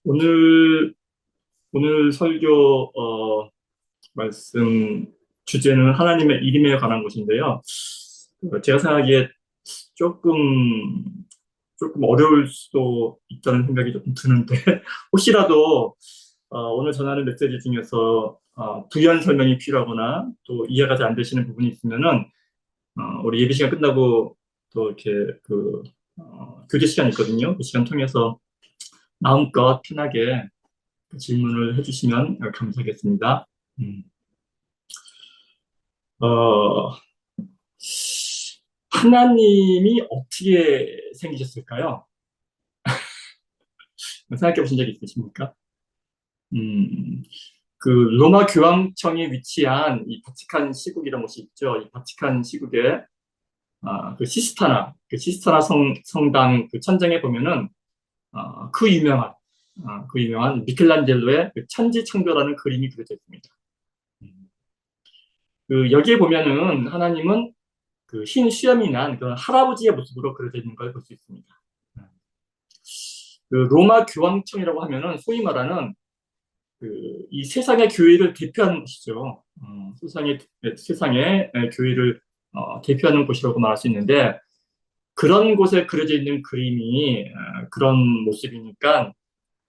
오늘 설교 말씀 주제는 하나님의 이름에 관한 것인데요. 제가 생각하기에 조금 어려울 수도 있다는 생각이 조금 드는데 혹시라도 오늘 전하는 메시지 중에서 부연 설명이 필요하거나 또 이해가 잘 안 되시는 부분이 있으면은 우리 예배 시간 끝나고 또 이렇게 교제 시간이 있거든요. 그 시간 통해서 마음껏 편하게 질문을 해주시면 감사하겠습니다. 음, 어, 하나님이 어떻게 생기셨을까요? 생각해 보신 적 있으십니까? 음, 그 로마 교황청에 위치한 이 바티칸 시국이라는 곳이 있죠. 이 바티칸 시국에 그 시스타나 성당 그 천장에 보면은 그 유명한 미켈란젤로의 그 천지창조라는 그림이 그려져 있습니다. 음, 그 여기에 보면은 하나님은 그 흰 수염이 난 그런 할아버지의 모습으로 그려져 있는 걸 볼 수 있습니다. 그 로마 교황청이라고 하면은 소위 말하는 이 세상의 교회를 대표하는 곳이죠. 세상의 교회를 대표하는 곳이라고 말할 수 있는데 그런 곳에 그려져 있는 그림이 그런 모습이니까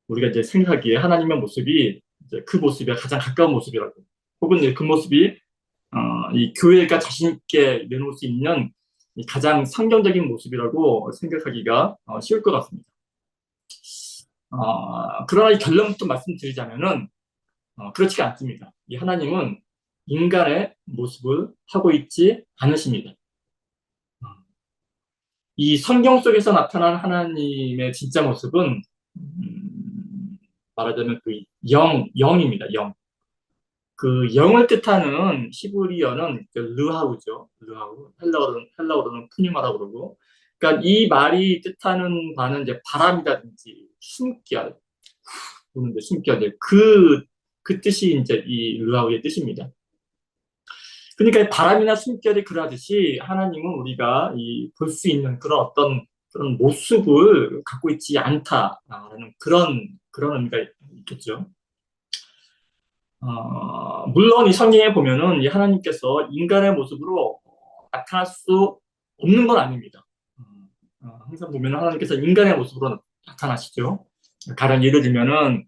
우리가 이제 생각하기에 하나님의 모습이 이제 그 모습에 가장 가까운 모습이라고 혹은 이제 그 모습이 이 교회가 자신 있게 내놓을 수 있는 이 가장 성경적인 모습이라고 생각하기가 쉬울 것 같습니다. 그러나 이 결론부터 말씀드리자면은 그렇지 않습니다. 이 하나님은 인간의 모습을 하고 있지 않으십니다. 어, 이 성경 속에서 나타난 하나님의 진짜 모습은 말하자면 그 영입니다. 영. 그 영을 뜻하는 히브리어는 르하우죠. 르하우. 헬라어로는 푸니마라고 그러고. 그러니까 이 말이 뜻하는 바는 이제 바람이라든지 숨결, 부는데 숨결, 그 뜻이 이제 이 르하우의 뜻입니다. 그러니까 바람이나 숨결이 그러듯이 하나님은 우리가 볼 수 있는 그런 어떤 그런 모습을 갖고 있지 않다라는 그런 의미가 있겠죠. 물론 이 성경에 보면은 이 하나님께서 인간의 모습으로 나타날 수 없는 건 아닙니다. 항상 보면 하나님께서 인간의 모습으로 나타나시죠. 가령 예를 들면은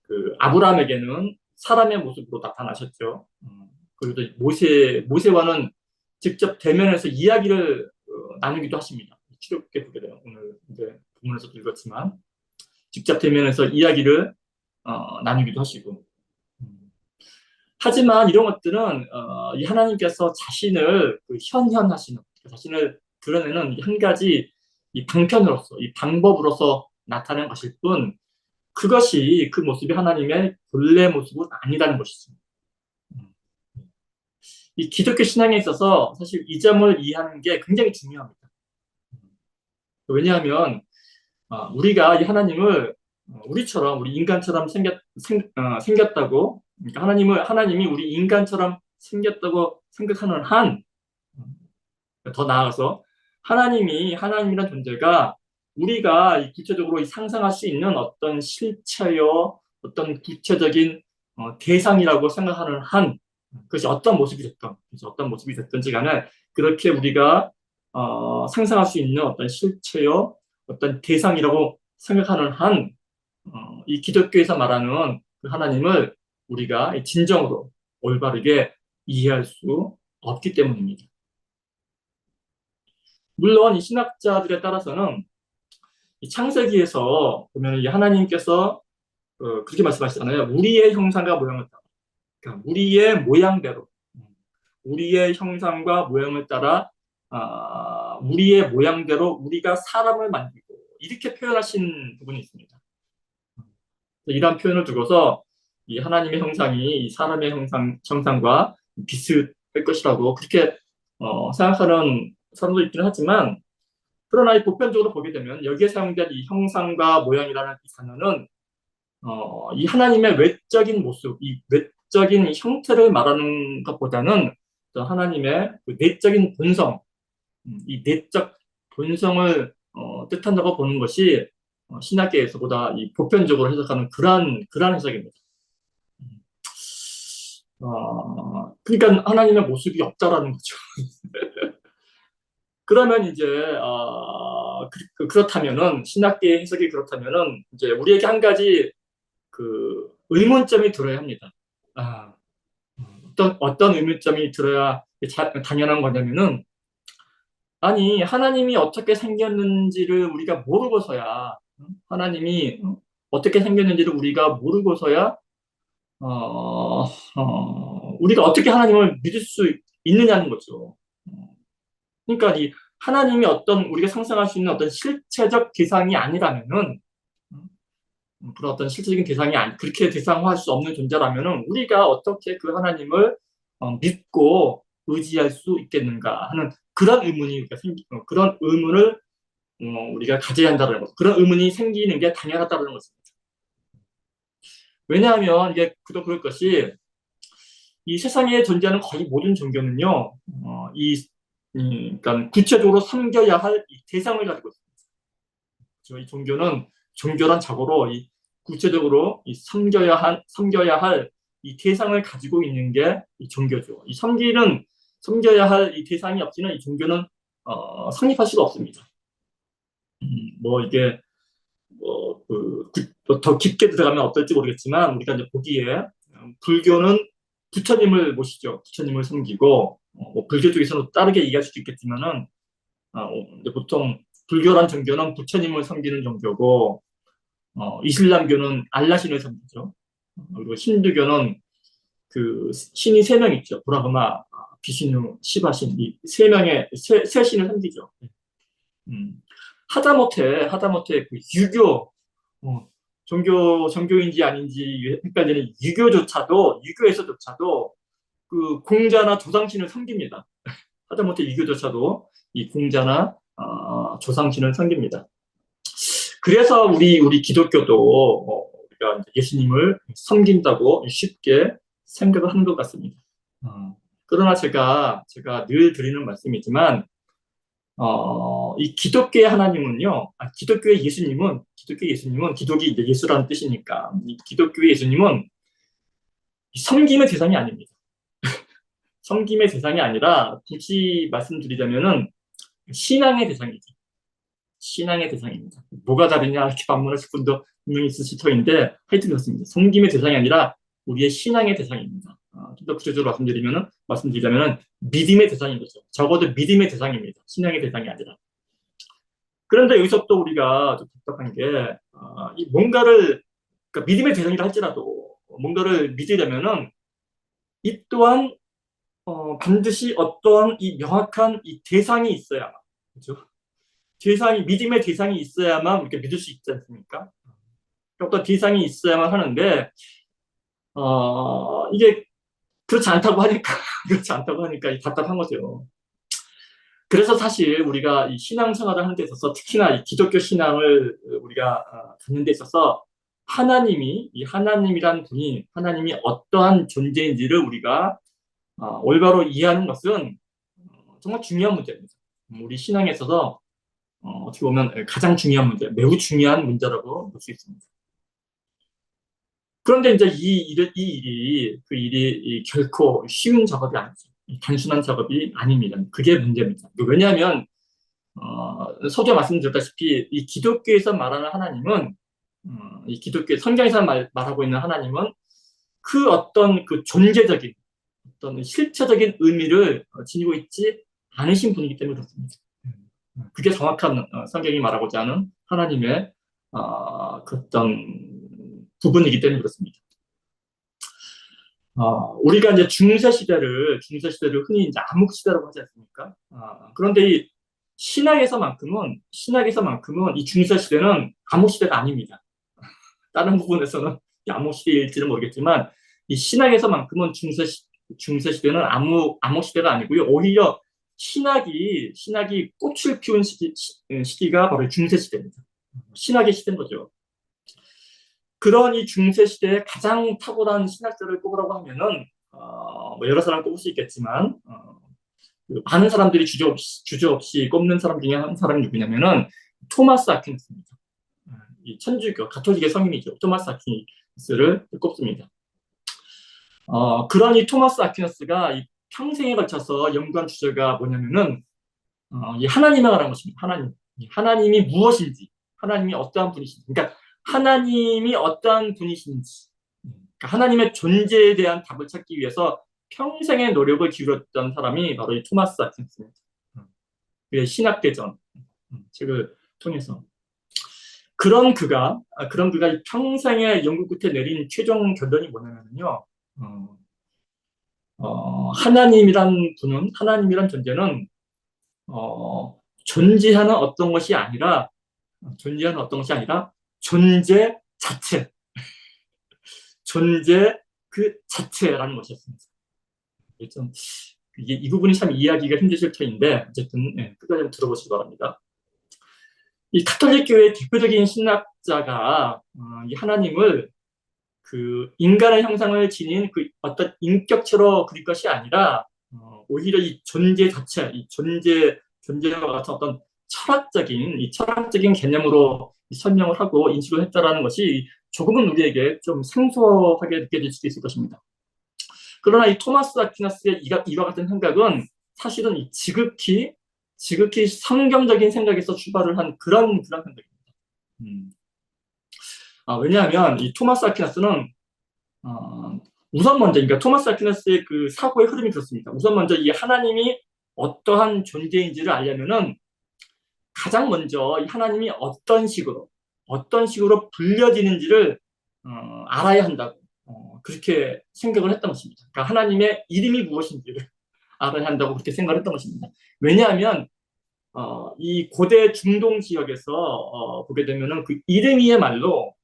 그 아브라함에게는 사람의 모습으로 나타나셨죠. 그리고 또 모세와는 직접 대면해서 이야기를 나누기도 하십니다. 출애굽기에 보게 돼요. 오늘 이제 본문에서도 읽었지만 직접 대면해서 이야기를 나누기도 하시고. 하지만 이런 것들은 이 하나님께서 자신을 현현하시는 자신을 드러내는 한 가지 이 방편으로서 이 방법으로서 나타낸 것일 뿐 그것이 그 모습이 하나님의 본래 모습은 아니라는 것이죠. 이 기독교 신앙에 있어서 사실 이 점을 이해하는 게 굉장히 중요합니다. 왜냐하면 우리가 이 하나님을 우리처럼 우리 인간처럼 생겼다고 그러니까 하나님이 우리 인간처럼 생겼다고 생각하는 한 더 나아가서 하나님이란 존재가 우리가 구체적으로 상상할 수 있는 어떤 실체요, 어떤 구체적인 대상이라고 생각하는 한 그것이 어떤 모습이 됐든지 간에 그렇게 우리가 상상할 수 있는 어떤 실체요, 어떤 대상이라고 생각하는 한 이 기독교에서 말하는 그 하나님을 우리가 진정으로 올바르게 이해할 수 없기 때문입니다. 물론 이 신학자들에 따라서는 이 창세기에서 보면 이 하나님께서 그렇게 말씀하시잖아요. 우리의 형상과 모양을 따라. 그러니까 우리의 형상과 모양을 따라 우리의 모양대로 우리가 사람을 만들고 이렇게 표현하신 부분이 있습니다. 이런 표현을 두고서 이 하나님의 형상이 이 사람의 형상과 비슷할 것이라고 그렇게 생각하는 사람도 있기는 하지만 그러나 이 보편적으로 보게 되면 여기에 사용된 이 형상과 모양이라는 이 단어는 이 하나님의 외적인 모습, 이 외적인 형태를 말하는 것보다는 하나님의 그 내적인 본성, 이 내적 본성을 뜻한다고 보는 것이 신학계에서보다 이 보편적으로 해석하는 그러한 해석입니다. 그러니까 하나님의 모습이 없다라는 거죠. 그러면 이제 그렇다면은 신학계의 해석이 그렇다면은 이제 우리에게 한 가지 그 의문점이 들어야 합니다. 어떤 의문점이 들어야 당연한 거냐면은 아니 하나님이 어떻게 생겼는지를 우리가 모르고서야 하나님이 어떻게 생겼는지를 우리가 모르고서야 어, 우리가 어떻게 하나님을 믿을 수 있느냐는 거죠. 그러니까 이 하나님이 어떤 우리가 상상할 수 있는 어떤 실체적 대상이 아니라면은 그런 어떤 실질적인 대상이 그렇게 대상화할 수 없는 존재라면은 우리가 어떻게 그 하나님을 믿고 의지할 수 있겠는가 하는 그런 의문이 그런 의문을 우리가 가져야 한다는 것. 그런 의문이 생기는 게 당연하다는 것입니다. 왜냐하면 이게 그럴 것이 이 세상에 존재하는 거의 모든 종교는요, 그러니까 구체적으로 섬겨야 할 대상을 가지고 있습니다. 이 종교는 종교란 자고로 구체적으로 섬겨야 할 이 대상을 가지고 있는 게 이 종교죠. 섬겨야 할 이 대상이 없이는 이 종교는 성립할 수가 없습니다. 이게 더 깊게 들어가면 어떨지 모르겠지만 우리가 이제 보기에 불교는 부처님을 모시죠. 부처님을 섬기고 불교 쪽에서는 다르게 얘기할 수도 있겠지만은 보통 불교란 종교는 부처님을 섬기는 종교고 이슬람교는 알라신을 섬기죠. 그리고 힌두교는 그 신이 세 명 있죠. 브라흐마, 비슈누, 시바신 이 세 신을 섬기죠. 하다못해 그 유교 종교인지 아닌지 헷갈리는 유교에서조차도 그 공자나 조상신을 섬깁니다. 하다못해 유교조차도 이 공자나 조상신을 섬깁니다. 그래서 우리 기독교도 우리가 예수님을 섬긴다고 쉽게 생각을 하는 것 같습니다. 그러나 제가 늘 드리는 말씀이지만 이 기독교의 하나님은요, 기독교의 예수님은 기독이 이제 예수라는 뜻이니까 이 기독교의 예수님은 섬김의 대상이 아닙니다. 섬김의 대상이 아니라 굳이 말씀드리자면은 신앙의 대상이죠. 신앙의 대상입니다. 뭐가 다르냐 이렇게 반문하실 분도 분명히 있으실 터인데 하여튼 그렇습니다. 섬김의 대상이 아니라 우리의 신앙의 대상입니다. 좀 더 구체적으로 말씀드리자면은 믿음의 대상인 거죠. 적어도 믿음의 대상입니다. 신앙의 대상이 아니라. 그런데 여기서 또 우리가 좀 답답한 게 이 뭔가를 그러니까 믿음의 대상이라 할지라도 뭔가를 믿으려면은 이 또한 반드시 어떠한 이 명확한 이 대상이 있어야 그렇죠? 믿음의 대상이 있어야만 우리가 믿을 수 있지 않습니까? 어떤 대상이 있어야만 하는데 이게 그렇지 않다고 하니까 답답한 거죠. 그래서 사실 우리가 이 신앙생활을 하는 데 있어서 특히나 이 기독교 신앙을 우리가 갖는 데 있어서 이 하나님이란 분이 하나님이 어떠한 존재인지를 우리가 올바로 이해하는 것은 정말 중요한 문제입니다. 우리 신앙에 있어서 어떻게 보면 가장 중요한 문제, 매우 중요한 문제라고 볼 수 있습니다. 그런데 이제 그 일이 결코 쉬운 작업이 아니죠. 단순한 작업이 아닙니다. 그게 문제입니다. 왜냐하면 서두에 말씀드렸다시피 이 기독교에서 말하는 하나님은 이 기독교 성경에서 말하고 있는 하나님은 그 어떤 그 존재적인 어떤 실체적인 의미를 지니고 있지 않으신 분이기 때문에 그렇습니다. 그게 정확한 성경이 말하고자 하는 하나님의 그 어떤 부분이기 때문에 그렇습니다. 우리가 이제 중세 시대를 흔히 이제 암흑 시대라고 하지 않습니까? 그런데 이 신학에서만큼은 이 중세 시대는 암흑 시대가 아닙니다. 다른 부분에서는 암흑 시대일지는 모르겠지만 이 신학에서만큼은 중세 시대는 암흑 시대가 아니고요. 오히려 신학이 꽃을 피운 시기가 바로 중세 시대입니다. 신학의 시대인 거죠. 그런 이 중세 시대에 가장 탁월한 신학자를 꼽으라고 하면은 여러 사람 꼽을 수 있겠지만 많은 사람들이 주저없이 꼽는 사람 중에 한 사람이 누구냐면은 토마스 아퀴나스입니다. 이 천주교 가톨릭의 성인이죠. 토마스 아퀴나스를 꼽습니다. 그런 이 토마스 아퀴나스가 이 평생에 걸쳐서 연구한 주제가 뭐냐면은 이 하나님에 관한 것입니다. 하나님이 무엇인지, 하나님이 어떠한 분이신지, 그러니까 하나님이 어떠한 분이신지, 그러니까 하나님의 존재에 대한 답을 찾기 위해서 평생의 노력을 기울였던 사람이 바로 이 토마스 아퀴나스입니다. 그의 신학대전 책을 통해서 그런 그가 이 평생의 연구 끝에 내린 최종 결론이 뭐냐면요. 하나님이란 분은, 하나님이란 존재는 존재하는 어떤 것이 아니라 존재 자체, 존재 그 자체라는 것이었습니다. 좀 이 부분이 참 이해하기가 힘드실 터인데 어쨌든 끝까지 한번 들어보시기 바랍니다. 이 가톨릭 교회의 대표적인 신학자가 이 하나님을 그 인간의 형상을 지닌 그 어떤 인격체로 그릴 것이 아니라 오히려 이 존재 자체, 이 존재와 같은 어떤 철학적인 개념으로 설명을 하고 인식을 했다라는 것이 조금은 우리에게 좀 생소하게 느껴질 수도 있을 것입니다. 그러나 이 토마스 아퀴나스의 이와 같은 생각은 사실은 이 지극히 성경적인 생각에서 출발을 한 그런 생각입니다. 왜냐하면 이 토마스 아퀴나스는 우선 먼저, 그러니까 토마스 아퀴나스의 그 사고의 흐름이 그렇습니다. 우선 먼저 이 하나님이 어떠한 존재인지를 알려면은 가장 먼저 이 하나님이 어떤 식으로 불려지는지를 알아야 한다고 그렇게 생각을 했던 것입니다. 그러니까 하나님의 이름이 무엇인지를 알아야 한다고 그렇게 생각을 했던 것입니다. 왜냐하면 이 고대 중동 지역에서 보게 되면은 그 이름이야말로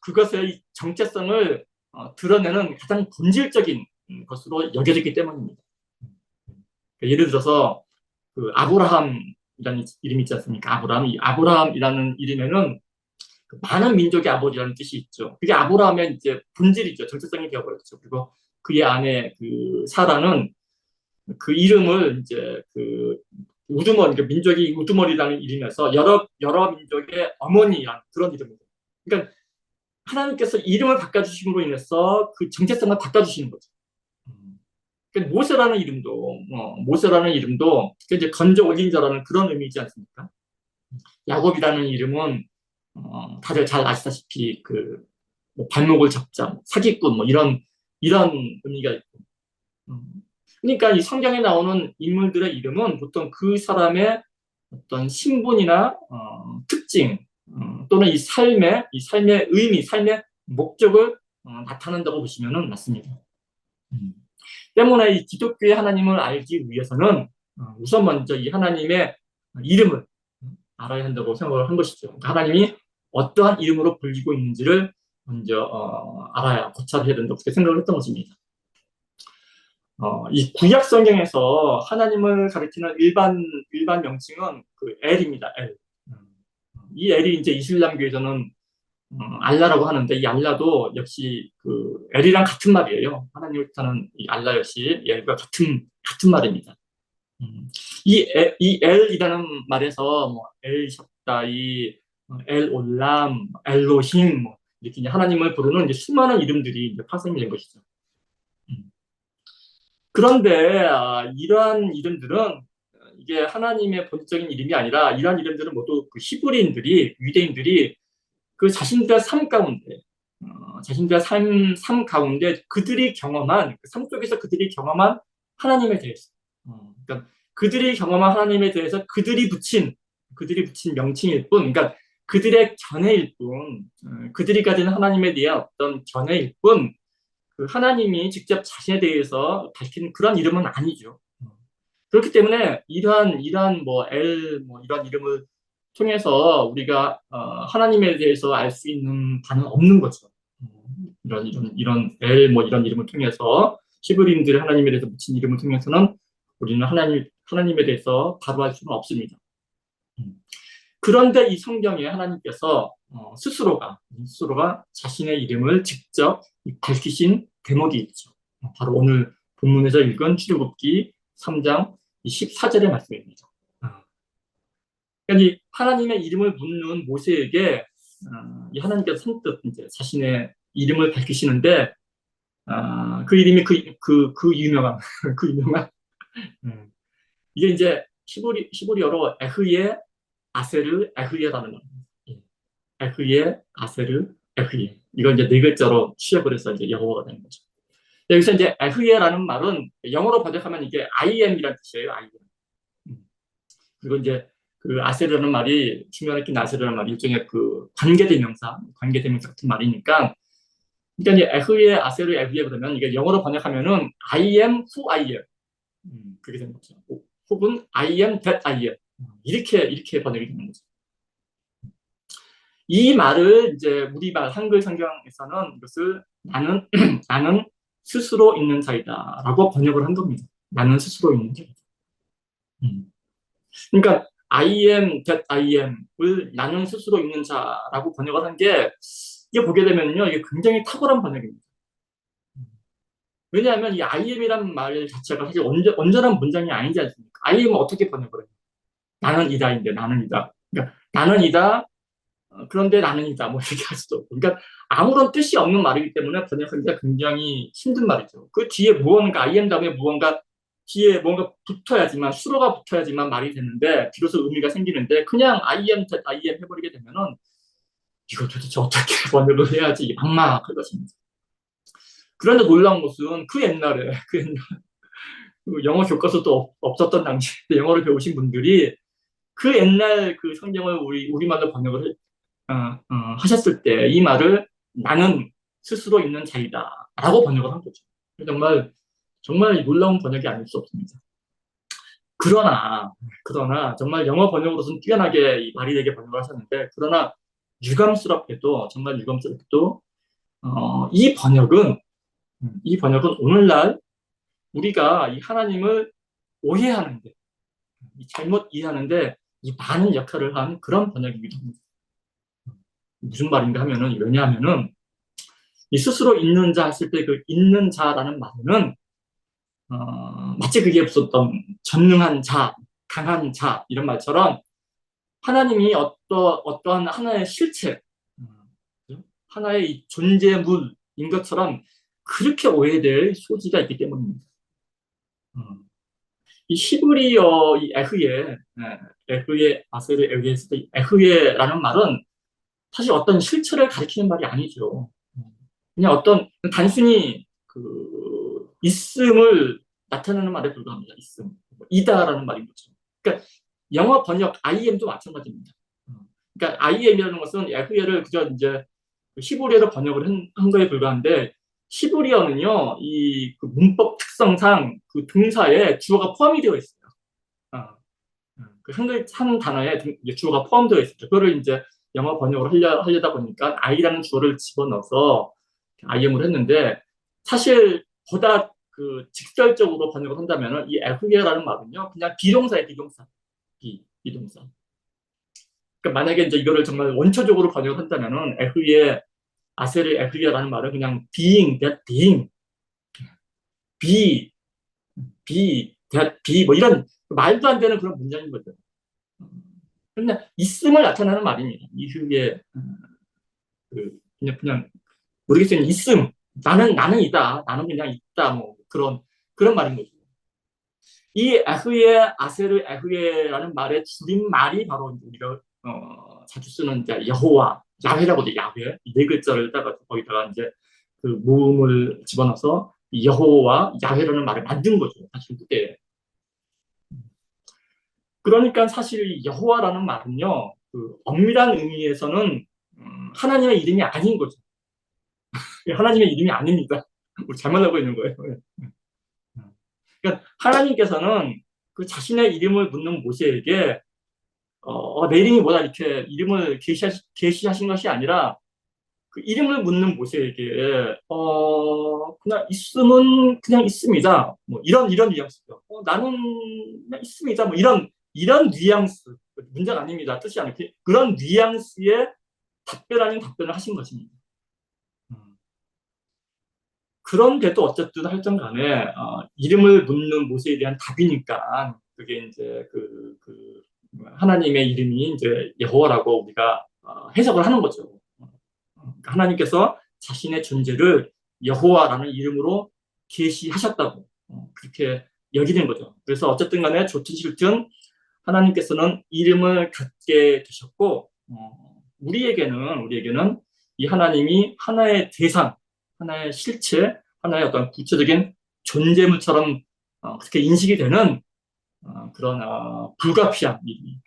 그것의 정체성을 드러내는 가장 본질적인 것으로 여겨졌기 때문입니다. 그러니까 예를 들어서 그 아브라함이라는 이름이 있지 않습니까? 이 아브라함이라는 이름에는 그 많은 민족의 아버지라는 뜻이 있죠. 그게 아브라함의 이제 본질이죠. 정체성이 되어버렸죠. 그리고 그의 아내 그 사라는 그 이름을 이제 그 우두머리, 그러니까 민족이 우두머리라는 이름에서 여러 민족의 어머니라는 그런 이름이죠. 그러니까 하나님께서 이름을 바꿔주심으로 인해서 그 정체성을 바꿔주시는 거죠. 그러니까 모세라는 이름도 이제 건져 올린 자라는 그런 의미이지 않습니까? 야곱이라는 이름은 다들 잘 아시다시피 뭐 발목을 잡자, 사기꾼 뭐 이런 의미가 있고. 그러니까 이 성경에 나오는 인물들의 이름은 보통 그 사람의 어떤 신분이나 특징 또는 이 삶의 의미, 삶의 목적을 나타낸다고 보시면 맞습니다. 때문에 이 기독교의 하나님을 알기 위해서는 우선 먼저 이 하나님의 이름을 알아야 한다고 생각을 한 것이죠. 그러니까 하나님이 어떠한 이름으로 불리고 있는지를 먼저 알아야 고찰해야 된다고 생각을 했던 것입니다. 이 구약 성경에서 하나님을 가리키는 일반 명칭은 그 엘입니다. 엘. 이 엘이 이제 이슬람교에서는 알라라고 하는데 이 알라도 역시 그 엘이랑 같은 말이에요. 하나님을 뜻하는 이 알라 역시 엘과 같은 말입니다. 이 엘이라는 말에서 뭐 엘 샵다이, 엘 올람, 엘로힘 뭐 이렇게 이제 하나님을 부르는 이제 수많은 이름들이 이제 파생이 된 것이죠. 그런데 이러한 이름들은 이게 하나님의 본질적인 이름이 아니라 이러한 이름들은 모두 그 히브리인들이 유대인들이 그 자신들의 삶 가운데 그들이 경험한 그 삶 속에서 그들이 경험한 하나님에 대해서 그러니까 그들이 경험한 하나님에 대해서 그들이 붙인 명칭일 뿐, 그러니까 그들의 견해일 뿐, 그들이 가진 하나님에 대한 어떤 견해일 뿐, 그 하나님이 직접 자신에 대해서 밝힌 그런 이름은 아니죠. 그렇기 때문에 이러한 이러한 이름을 통해서 우리가 하나님에 대해서 알 수 있는 바는 없는 거죠. 이런 이런 이름을 통해서 히브리인들이 하나님에 대해서 붙인 이름을 통해서는 우리는 하나님에 대해서 바로 알 수는 없습니다. 그런데 이 성경에 하나님께서 스스로가 자신의 이름을 직접 밝히신 대목이 있죠. 바로 오늘 본문에서 읽은 출애굽기 3장 14절의 말씀입니다. 그러니까 이 하나님의 이름을 묻는 모세에게 이 하나님께서 선뜻 이제 자신의 이름을 밝히시는데 그 이름이 그 유명한 그 유명한 음, 이게 이제 히브리어로 에흐예 아세르 에흐예라는 말입니다. 예. 에흐예 아세르 에흐예 이걸 이제 네 글자로 취합을 해서 이제 영어가 되는 거죠. 여기서 이제 에흐예라는 말은 영어로 번역하면 이게 I am이라는 뜻이에요. I am. 그리고 이제 그 아세르라는 말이 중요하게 아세르라는 말이 일종의 그 관계대명사 같은 말이니까 그러니까 이제 에흐예 아세르 에흐예 그러면 이게 영어로 번역하면은 I am who I am 그게 되는 거죠. 혹은 I am that I am 이렇게 번역이 되는 거죠. 이 말을 이제 우리말 한글 성경에서는 이것을 나는 나는 스스로 있는 자이다라고 번역을 한 겁니다. 나는 스스로 있는 자이다. 그러니까 I am that I am을 나는 스스로 있는 자라고 번역을 한 게 이게 보게 되면요 이게 굉장히 탁월한 번역입니다. 왜냐하면 이 I am이란 말 자체가 사실 온전한 문장이 아니지 않습니까? I am은 어떻게 번역을 해요? 나는 이다인데 나는 이다. 그러니까 나는 이다. 그런데 나는 이다. 뭐 이렇게 할 수도 없고. 그러니까 아무런 뜻이 없는 말이기 때문에 번역하기가 굉장히 힘든 말이죠. 그 뒤에 무언가 I am 다음에 무언가 뒤에 뭔가 붙어야지만 수로가 붙어야지만 말이 되는데 비로소 의미가 생기는데 그냥 I am that I am 해버리게 되면은 이거 도대체 어떻게 번역을 해야지 막막할 것입니다. 그런데 놀라운 것은 그 옛날 그 영어 교과서도 없었던 당시에 영어를 배우신 분들이 그 옛날 그 성경을 우리말로 번역을 하셨을 때 이 말을 나는 스스로 있는 자이다 라고 번역을 한 거죠. 정말 놀라운 번역이 아닐 수 없습니다. 그러나 정말 영어 번역으로서는 뛰어나게 이 말이 되게 번역을 하셨는데 그러나 정말 유감스럽게도 이 번역은 오늘날 우리가 이 하나님을 오해하는데 잘못 이해하는데 이 많은 역할을 한 그런 번역이기도 합니다. 무슨 말인가 하면은 왜냐하면은 이 스스로 있는 자 했을 때 그 있는 자라는 말은 마치 그게 없었던 전능한 자, 강한 자 이런 말처럼 하나님이 어떠한 하나의 실체, 하나의 존재물인 것처럼 그렇게 오해될 소지가 있기 때문입니다. 이 히브리어 이 에흐예 아세르 에흐예에서 에흐예라는 말은 사실 어떤 실체를 가리키는 말이 아니죠. 그냥 어떤 단순히 그 있음을 나타내는 말에 불과합니다. 있음. 이다라는 말인 거죠. 그러니까 영어 번역 IM도 마찬가지입니다. 그러니까 IM이라는 것은 에흐예를 그저 이제 히브리어로 번역을 한 거에 불과한데 히브리어는요 이그 문법 특성상 그 동사에 주어가 포함이 되어 있어요. 한 단어에 주어가 포함되어 있었죠. 그거를 이제 영어 번역을 하려다 보니까 I라는 주어를 집어넣어서 IM을 했는데 사실 보다 그 직설적으로 번역을 한다면 이 에후예라는 말은요 그냥 비동사예요. 비동사. 그러니까 만약에 이제 이거를 정말 원초적으로 번역을 한다면은 에후예 아세르 에후예라는 말은 그냥 being, that being, be, that be 뭐 이런 말도 안 되는 그런 문장인 거죠. 그냥 있음을 나타내는 말입니다. 이후에 그냥 모르겠어요. 있음. 나는 있다. 나는 그냥 있다. 뭐 그런 말인 거죠. 이 에흐예 아세르 에흐예라는 말의 줄임말이 바로 우리가 자주 쓰는 이제 여호와 야훼라고 돼. 야훼 네 글자를 따가 거기다가 이제 그 모음을 집어넣어서 여호와 야훼라는 말을 만든 거죠. 사실 그때. 그러니까 사실 여호와라는 말은요, 그 엄밀한 의미에서는 하나님의 이름이 아닌 거죠. 하나님의 이름이 아닙니다. 잘못 알고 있는 거예요. 그러니까 하나님께서는 그 자신의 이름을 묻는 모세에게 내 이름이 뭐다 이렇게 이름을 계시하신 것이 아니라 그 이름을 묻는 모세에게 그냥 있음은 그냥 있습니다. 뭐 이런 뉘앙스죠. 나는 그냥 있습니다. 뭐 이런 뉘앙스 문제가 아닙니다. 뜻이 아니고 그런 뉘앙스의 답변 아닌 답변을 하신 것입니다. 그런데도 어쨌든 하여튼 간에 이름을 묻는 모세에 대한 답이니까 그게 이제 하나님의 이름이 이제 여호와라고 우리가 해석을 하는 거죠. 그러니까 하나님께서 자신의 존재를 여호와라는 이름으로 계시하셨다고 그렇게 여기는 거죠. 그래서 어쨌든 간에 좋든 싫든 하나님께서는 이름을 갖게 되셨고 우리에게는 이 하나님이 하나의 대상, 하나의 실체, 하나의 어떤 구체적인 존재물처럼 그렇게 인식이 되는 그런 불가피한 일이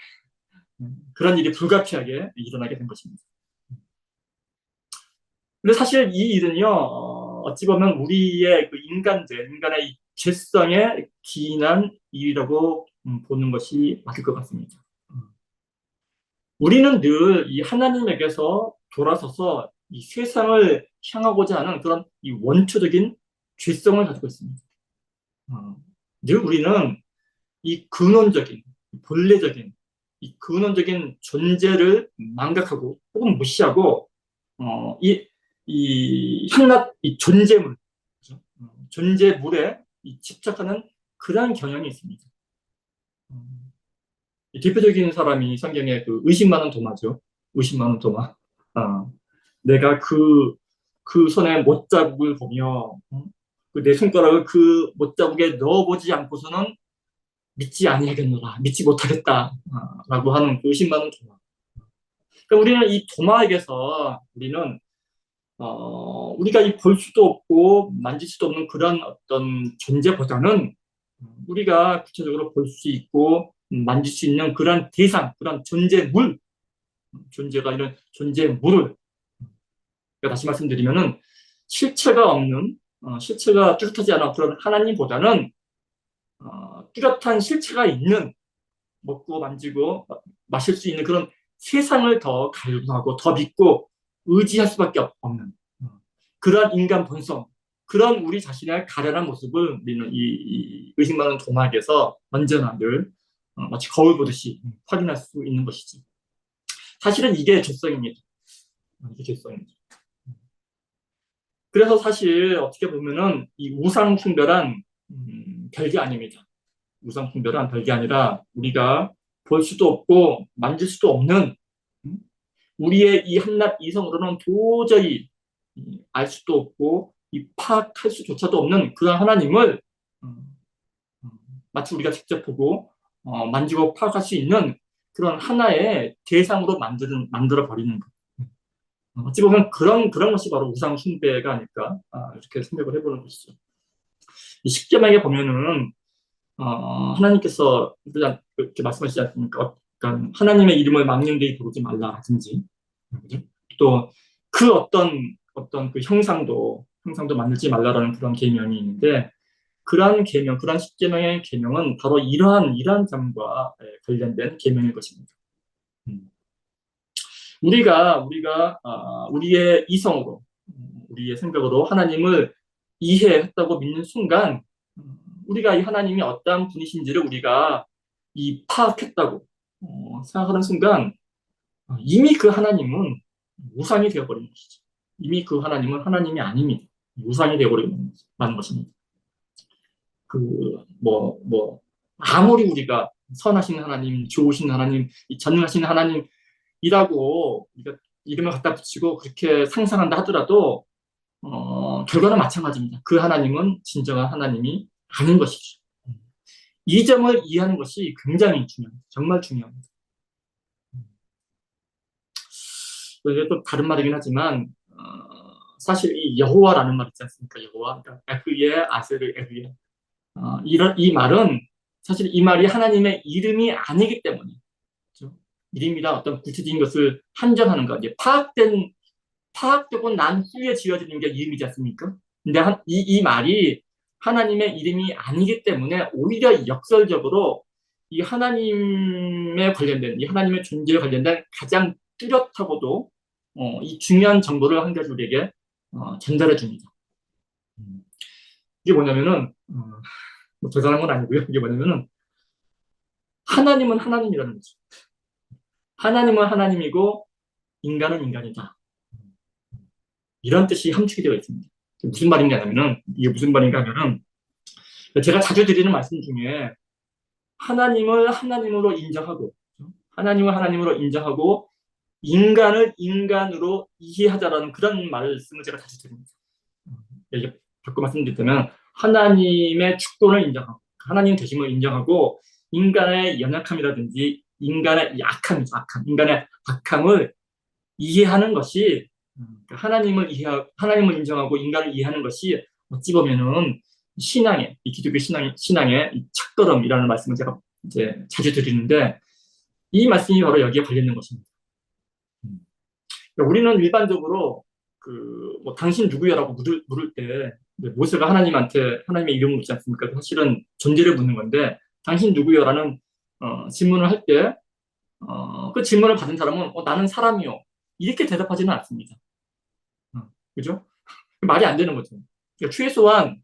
그런 일이 불가피하게 일어나게 된 것입니다. 근데 사실 이 일은요, 어찌 보면 우리의 그 인간의 이 죄성에 기인한 일이라고 보는 것이 맞을 것 같습니다. 우리는 늘 이 하나님에게서 돌아서서 이 세상을 향하고자 하는 그런 이 원초적인 죄성을 가지고 있습니다. 늘 우리는 이 근원적인, 본래적인, 이 근원적인 존재를 망각하고 혹은 무시하고, 이 한낱 이 존재물, 그렇죠? 존재물에 집착하는 그러한 경향이 있습니다. 대표적인 사람이 성경에 그 의심 많은 도마죠. 의심 많은 도마. 내가 그 손의 못자국을 보며, 내 손가락을 그 못자국에 넣어보지 않고서는 믿지 아니하겠노라, 믿지 못하겠다, 라고 하는 그 의심 많은 도마. 그러니까 우리는 이 도마에게서 우리가 이 볼 수도 없고 만질 수도 없는 그런 어떤 존재보다는 우리가 구체적으로 볼 수 있고 만질 수 있는 그런 대상, 그런 존재물, 존재가 이런 존재물을, 그러니까 다시 말씀드리면은 실체가 없는, 실체가 뚜렷하지 않은 그런 하나님보다는 뚜렷한 실체가 있는, 먹고 만지고 마실 수 있는 그런 세상을 더 갈구하고 더 믿고 의지할 수밖에 없는 그런 인간 본성, 그런 우리 자신의 가련한 모습을 우리는 이 의식 많은 도마에게서 언제나 늘 마치 거울 보듯이 확인할 수 있는 것이지. 사실은 이게 죄성입니다. 이게 죄성입니다. 그래서 사실 어떻게 보면은 이 우상 숭배란 별게 아닙니다. 우상 숭배란 별게 아니라 우리가 볼 수도 없고 만질 수도 없는 우리의 이 한낱 이성으로는 도저히 알 수도 없고 파악할 수조차도 없는 그런 하나님을 마치 우리가 직접 보고 만지고 파악할 수 있는 그런 하나의 대상으로 만들어 버리는 것. 어찌 보면 그런 것이 바로 우상 숭배가 아닐까 이렇게 생각을 해보는 것이죠. 이 십계명에 보면은 하나님께서 이렇게 말씀하시지 않습니까? 그러니까 하나님의 이름을 망령되이 부르지 말라라든지 또 그 어떤 그 형상도 만들지 말라라는 그런 계명이 있는데 그러한 계명, 그러한 십계명의 계명은 바로 이러한 점과 관련된 계명일 것입니다. 우리가 우리의 이성으로, 우리의 생각으로 하나님을 이해했다고 믿는 순간 우리가 이 하나님이 어떠한 분이신지를 우리가 파악했다고 생각하는 순간 이미 그 하나님은 우상이 되어버리는 것이죠. 이미 그 하나님은 하나님이 아닙니다. 우상이 되어버리는 것입니다. 아무리 우리가 선하신 하나님, 좋으신 하나님, 전능하신 하나님이라고 우리가 이름을 갖다 붙이고 그렇게 상상한다 하더라도 결과는 마찬가지입니다. 그 하나님은 진정한 하나님이 아닌 것이죠. 이 점을 이해하는 것이 굉장히 중요합니다. 정말 중요합니다. 이게 또 다른 말이긴 하지만 사실 이 여호와라는 말 있지 않습니까? 여호와, 그러니까 에흐예, 아세르 에흐예. 이 말은 사실 이 말이 하나님의 이름이 아니기 때문에 그렇죠? 이름이란 어떤 구체적인 것을 한정하는 것, 이제 파악되고 난 후에 지어지는 게 이름이지 않습니까? 근데 이 말이 하나님의 이름이 아니기 때문에 오히려 역설적으로 이 하나님에 관련된, 이 하나님의 존재에 관련된 가장 뚜렷하고도 이 중요한 정보를 한 가지 우리에게 전달해 줍니다. 이게 뭐냐면은 뭐 대단한 건 아니고요. 이게 뭐냐면은 하나님은 하나님이라는 거죠. 하나님은 하나님이고 인간은 인간이다. 이런 뜻이 함축이 되어 있습니다. 무슨 말인가 하면은 이게 무슨 말인가 하면은 제가 자주 드리는 말씀 중에 하나님을 하나님으로 인정하고 하나님을 하나님으로 인정하고 인간을 인간으로 이해하자라는 그런 말씀을 제가 다시 드립니다. 이게 바꿔 말씀드리자면 하나님의 축도를 인정하고 하나님 되심을 인정하고 인간의 연약함이라든지 인간의 인간의 악함을 이해하는 것이 하나님을 인정하고 인간을 이해하는 것이 어찌 보면은 이 기독교 신앙의 이 첫걸음이라는 말씀을 제가 이제 자주 드리는데 이 말씀이 바로 여기에 관련된 것입니다. 그러니까 우리는 일반적으로 뭐 당신 누구야라고 물을 때 모세가 하나님한테 하나님의 이름을 묻지 않습니까? 사실은 존재를 묻는 건데 당신 누구야라는 질문을 할 때 그 질문을 받은 사람은 나는 사람이요 이렇게 대답하지는 않습니다. 그죠? 말이 안 되는 거죠. 그러니까 최소한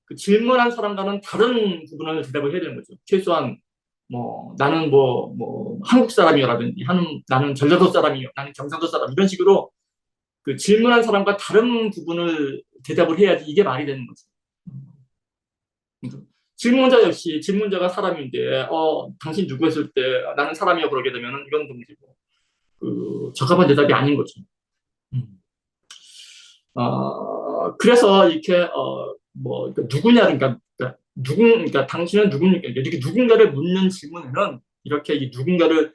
그 질문한 사람과는 다른 부분을 대답을 해야 되는 거죠. 최소한 나는 한국 사람이라든지 나는 전라도 사람이요 나는 경상도 사람 이런 식으로 그 질문한 사람과 다른 부분을 대답을 해야지 이게 말이 되는 거죠. 질문자가 사람인데 당신 누구 했을 때 나는 사람이요 그러게 되면 이건 좀 적합한 대답이 아닌 거죠. 그래서 이렇게 그러니까 당신은 누굽니까? 이렇게 누군가를 묻는 질문에는 이렇게 이 누구냐를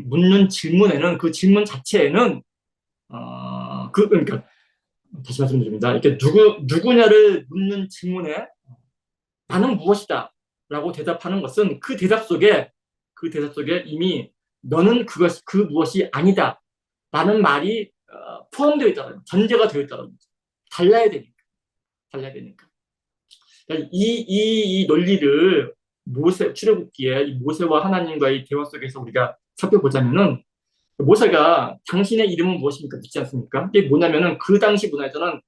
묻는 질문에는 그 질문 자체에는 그러니까 다시 말씀드립니다. 이렇게 누구냐를 묻는 질문에 나는 무엇이다 라고 대답하는 것은 그 대답 속에 이미 너는 그 무엇이 아니다 라는 말이 포함되어 있다는 전제가 되어 있다는 거죠. 달라야 되니까. 이 논리를 출애굽기에 이 모세와 하나님과의 대화 속에서 우리가 살펴보자면은 모세가 당신의 이름은 무엇입니까? 묻지 않습니까? 이게 뭐냐면은 그 당시 문화에서는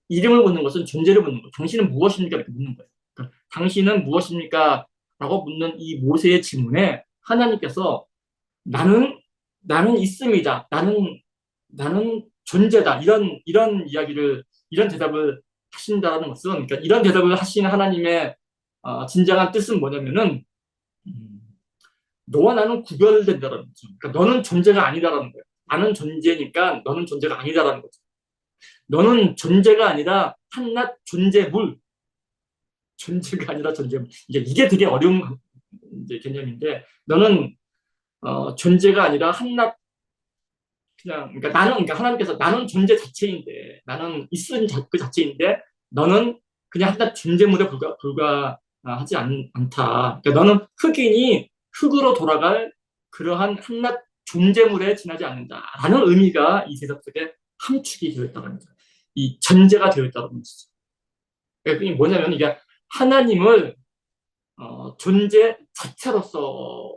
이름을 묻는 것은 존재를 묻는 거예요. 당신은 무엇입니까? 이렇게 묻는 거예요. 그러니까 당신은 무엇입니까? 라고 묻는 이 모세의 질문에 하나님께서 나는 있습니다. 나는 존재다. 이런 대답을 하신다는 것은, 그러니까 이런 대답을 하시는 하나님의 진정한 뜻은 뭐냐면은, 너와 나는 구별된다는 거죠. 그러니까 너는 존재가 아니다라는 거예요. 나는 존재니까 너는 존재가 아니다라는 거죠. 너는 존재가 아니라 한낱 존재물. 존재가 아니라 존재물. 이게 되게 어려운 개념인데, 너는 존재가 아니라 한낱 그러니까 하나님께서 나는 존재 자체인데, 나는 있음 그 자체인데, 너는 그냥 한낱 존재물에 불과하지 않다. 그러니까 너는 흑인이 흙으로 돌아갈 그러한 한낱 존재물에 지나지 않는다라는 의미가 이 대답 속에 함축이 되어 있다는 거죠. 이 전제가 되어 있다는 것이죠. 그러니까 이게 뭐냐면 이게 하나님을 존재 자체로서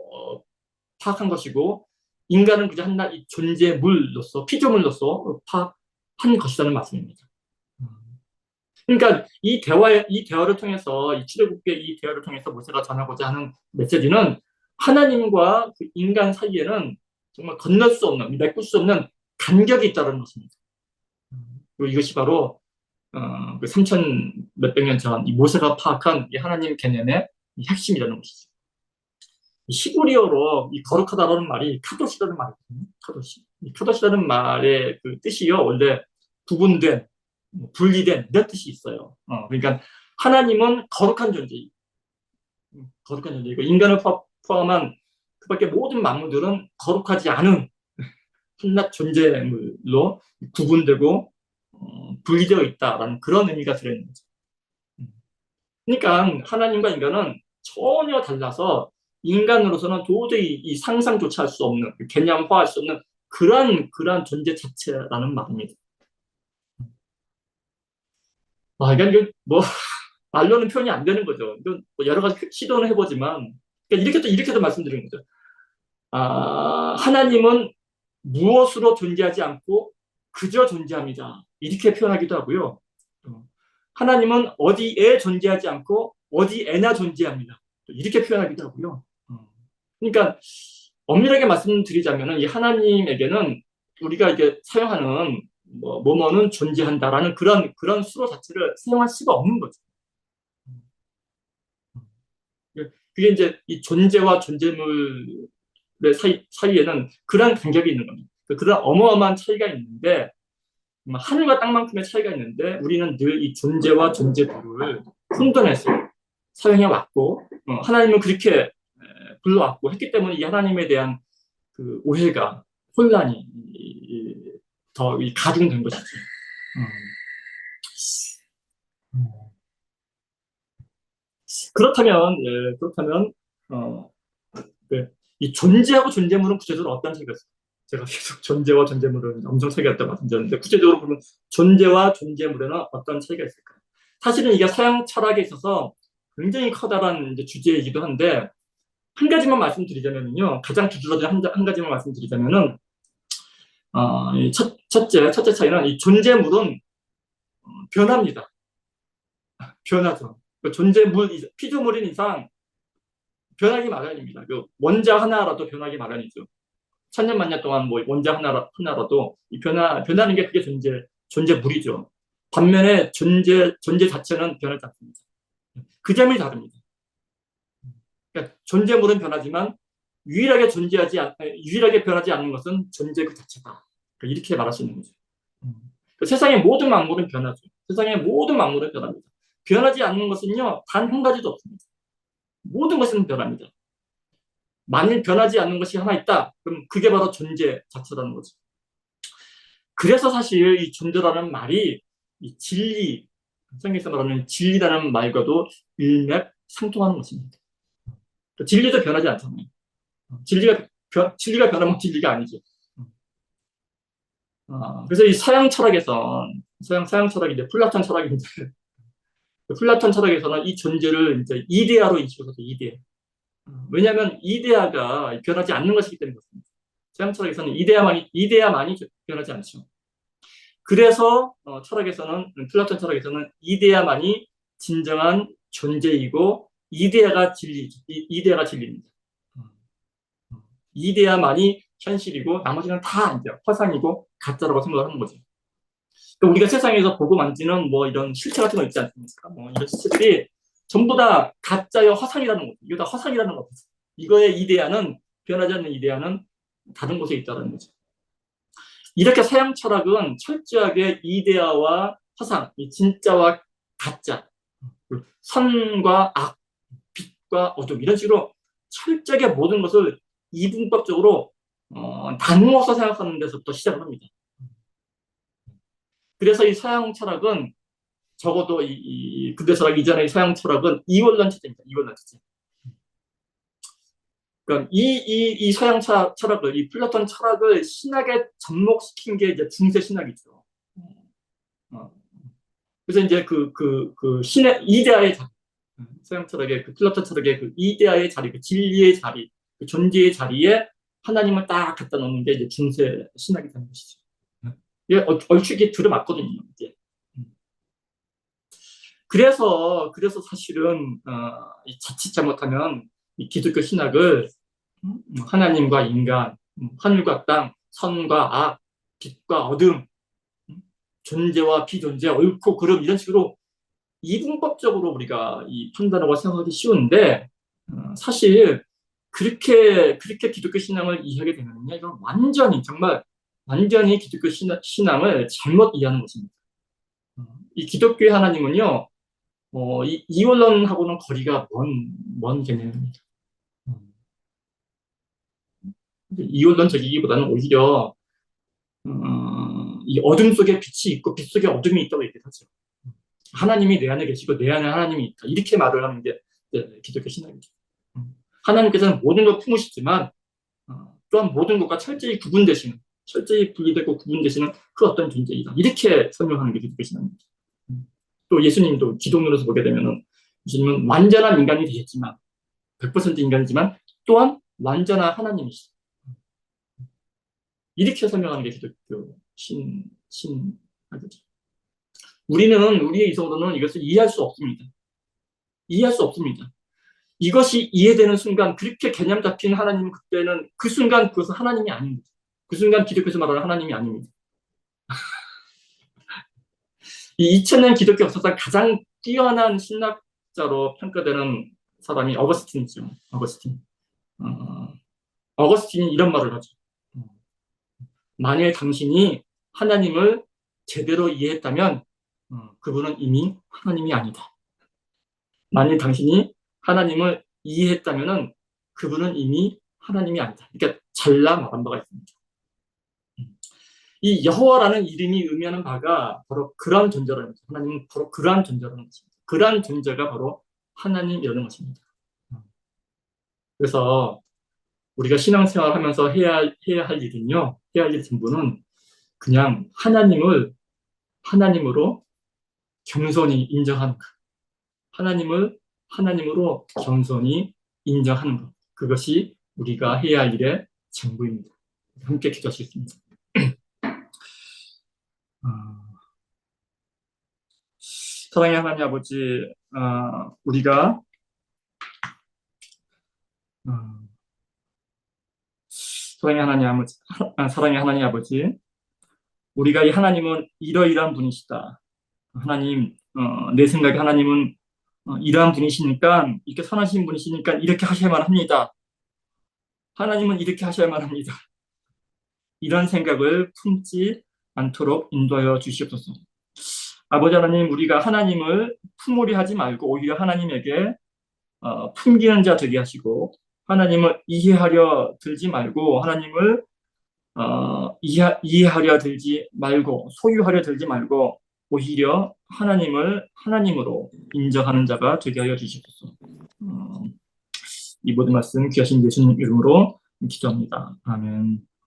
파악한 것이고 인간은 그저 한낱 이 존재물로서 피조물로서 파악한 것이라는 말씀입니다. 그러니까 이 대화를 통해서 이 출애굽기 이 대화를 통해서 모세가 전하고자 하는 메시지는 하나님과 그 인간 사이에는 정말 건널 수 없는 메꿀 수 없는 간격이 있다는 것입니다. 그리고 이것이 바로 그 3천 몇백 년 전 이 모세가 파악한 이 하나님 개념의 핵심이라는 것이죠. 히브리어로 이 거룩하다라는 말이 카도시라는 말이거든요. 카도시라는 말의 그 뜻이요 원래 구분된, 분리된 이런 뜻이 있어요. 그러니까 하나님은 거룩한 존재이고 인간을 포함한 그밖에 모든 만물들은 거룩하지 않은 한낱 존재물로 구분되고 분리되어 있다라는 그런 의미가 들어있는 거죠. 그러니까 하나님과 인간은 전혀 달라서 인간으로서는 도저히 이 상상조차 할 수 없는, 개념화할 수 없는 그러한 존재 자체라는 말입니다. 그러니까 말로는 표현이 안 되는 거죠. 이건 여러 가지 시도는 해보지만, 그러니까 이렇게도 말씀드리는 거죠. 하나님은 무엇으로 존재하지 않고 그저 존재합니다. 이렇게 표현하기도 하고요. 하나님은 어디에 존재하지 않고 어디에나 존재합니다. 이렇게 표현하기도 하고요. 그러니까 엄밀하게 말씀드리자면 이 하나님에게는 우리가 이렇게 사용하는 뭐뭐는 존재한다라는 그런 수로 자체를 사용할 수가 없는 거죠. 그게 이제 이 존재와 존재물의 사이에는 그런 간격이 있는 겁니다. 그런 어마어마한 차이가 있는데, 하늘과 땅만큼의 차이가 있는데, 우리는 늘 이 존재와 존재를 혼돈해서 사용해 왔고, 하나님은 그렇게 불러왔고 했기 때문에 이 하나님에 대한 그 오해가, 혼란이 더 가중된 것이죠. 그렇다면, 네. 이 존재하고 존재물은 구체적으로 어떤 차이가 있을까요? 제가 계속 존재와 존재물은 엄청 차이가 있다고 말씀드렸는데, 구체적으로 보면 존재와 존재물에는 어떤 차이가 있을까요? 사실은 이게 서양 철학에 있어서 굉장히 커다란 이제 주제이기도 한데, 한 가지만 말씀드리자면요. 가장 두드러진 한 가지만 말씀드리자면은, 첫째 차이는 이 존재물은 변합니다. 변하죠. 그 존재물, 피조물인 이상 변하기 마련입니다. 그 원자 하나라도 변하기 마련이죠. 천년 만년 동안 뭐 원자 하나라도 이 변하는 게 그게 존재물이죠. 반면에 존재 자체는 변하지 않습니다. 그 점이 다릅니다. 그러니까 존재물은 변하지만 유일하게 변하지 않는 것은 존재 그 자체다. 그러니까 이렇게 말할 수 있는 거죠. 세상의 모든 만물은 변하죠. 세상의 모든 만물은 변합니다. 변하지 않는 것은요, 단 한 가지도 없습니다. 모든 것은 변합니다. 만일 변하지 않는 것이 하나 있다, 그럼 그게 바로 존재 자체라는 거죠. 그래서 사실 이 존재라는 말이 이 진리, 성경에서 말하는 진리라는 말과도 일맥상통하는 것입니다. 진리도 변하지 않잖아요. 진리가 변하면 진리가 아니죠. 그래서 이 서양 철학이 플라톤 철학인데, 플라톤 철학에서는 이 존재를 이제 이데아로 인식해서 이데아. 왜냐하면 이데아가 변하지 않는 것이기 때문에 그렇습니다. 서양 철학에서는 이데아만이 변하지 않죠. 그래서 플라톤 철학에서는 이데아만이 진정한 존재이고 이데아가 진리입니다. 이데아만이 현실이고 나머지는 다 이제 허상이고 가짜라고 생각하는 거죠. 그러니까 우리가 세상에서 보고 만지는 뭐 이런 실체 같은 거 있지 않습니까? 뭐 이런 실체들이 전부 다 가짜여 허상이라는 거죠. 이거 다 허상이라는 거죠. 이거의 이데아는 변하지 않는 이데아는 다른 곳에 있다는 거죠. 이렇게 서양 철학은 철저하게 이데아와 허상, 진짜와 가짜, 선과 악, 빛과 어둠 이런 식으로 철저하게 모든 것을 이분법적으로 나누어서 생각하는 데서부터 시작을 합니다. 그래서 이 서양 철학은 적어도 이 근대 철학 이전의 서양 철학은 이원론 체제입니다. 이원론 체제. 그러니까 이 서양 철학을, 이 플라톤 철학을 신학에 접목시킨 게 이제 중세 신학이죠. 그래서 이제 신의 이데아의 자리, 서양 철학의 플라톤 철학의 그 이데아의 자리, 그 진리의 자리, 그 존재의 자리에 하나님을 딱 갖다 놓는 게 이제 중세 신학이 되는 것이죠. 이게 얼추 이게 들어맞거든요. 이제. 그래서 사실은 자칫 잘못하면 이 기독교 신학을 하나님과 인간, 하늘과 땅, 선과 악, 빛과 어둠, 존재와 비존재, 옳고 그름 이런 식으로 이분법적으로 우리가 판단하고 생각하기 쉬운데 사실 그렇게 기독교 신앙을 이해하게 되면요, 이건 완전히 기독교 신앙을 잘못 이해하는 것입니다. 이 기독교의 하나님은요, 이 이원론하고는 거리가 먼 개념입니다. 이원론적이기보다는 오히려 이 어둠 속에 빛이 있고 빛 속에 어둠이 있다고 얘기를 하죠. 하나님이 내 안에 계시고 내 안에 하나님이 있다. 이렇게 말을 하는 게 기독교 신앙이죠. 하나님께서는 모든 걸 품으시지만 또한 모든 것과 철저히 분리되고 구분되시는 그 어떤 존재이다. 이렇게 설명하는 게 기독교 신앙입니다. 또 예수님도 기독론에서 보게 되면은 예수님은 완전한 인간이 되셨지만 100% 인간이지만 또한 완전한 하나님이시다. 이렇게 설명하는 게 기독교 신학이죠. 우리의 이성으로는 이것을 이해할 수 없습니다. 이것이 이해되는 순간, 그렇게 개념 잡힌 하나님은 그때는 그 순간 그것은 하나님이 아닙니다. 그 순간 기독교에서 말하는 하나님이 아닙니다. 이 2000년 기독교 역사상 가장 뛰어난 신학자로 평가되는 사람이 어거스틴이죠. 어거스틴. 어거스틴이 이런 말을 하죠. 만일 당신이 하나님을 제대로 이해했다면 그분은 이미 하나님이 아니다. 만일 당신이 하나님을 이해했다면 그분은 이미 하나님이 아니다. 그러니까 잘라 말한 바가 있습니다. 이 여호와라는 이름이 의미하는 바가 바로 그러한 존재라는 것입니다. 하나님은 바로 그러한 존재라는 것입니다. 그러한 존재가 바로 하나님이라는 것입니다. 그래서 우리가 신앙생활 하면서 해야 할 일은요, 해야 할 일 전부는 그냥 하나님으로 겸손히 인정하는 것. 하나님을 하나님으로 겸손히 인정하는 것. 그것이 우리가 해야 할 일의 전부입니다. 함께 기도하시겠습니다. 사랑의 하나님 아버지, 우리가 사랑의 하나님 아버지, 우리가 이 하나님은 이러이러한 분이시다. 하나님, 내 생각에 하나님은 이러한 분이시니까, 이렇게 선하신 분이시니까 이렇게 하셔야만 합니다. 하나님은 이렇게 하셔야만 합니다. 이런 생각을 품지 않도록 인도하여 주시옵소서. 아버지 하나님, 우리가 하나님을 품으려 하지 말고 오히려 하나님에게 품기는 자 되게 하시고, 하나님을 이해하려 들지 말고 하나님을 이해하려 들지 말고 소유하려 들지 말고 오히려 하나님을 하나님으로 인정하는 자가 되게 하여 주시옵소서. 이 모든 말씀 귀하신 예수님 이름으로 기도합니다. 아멘.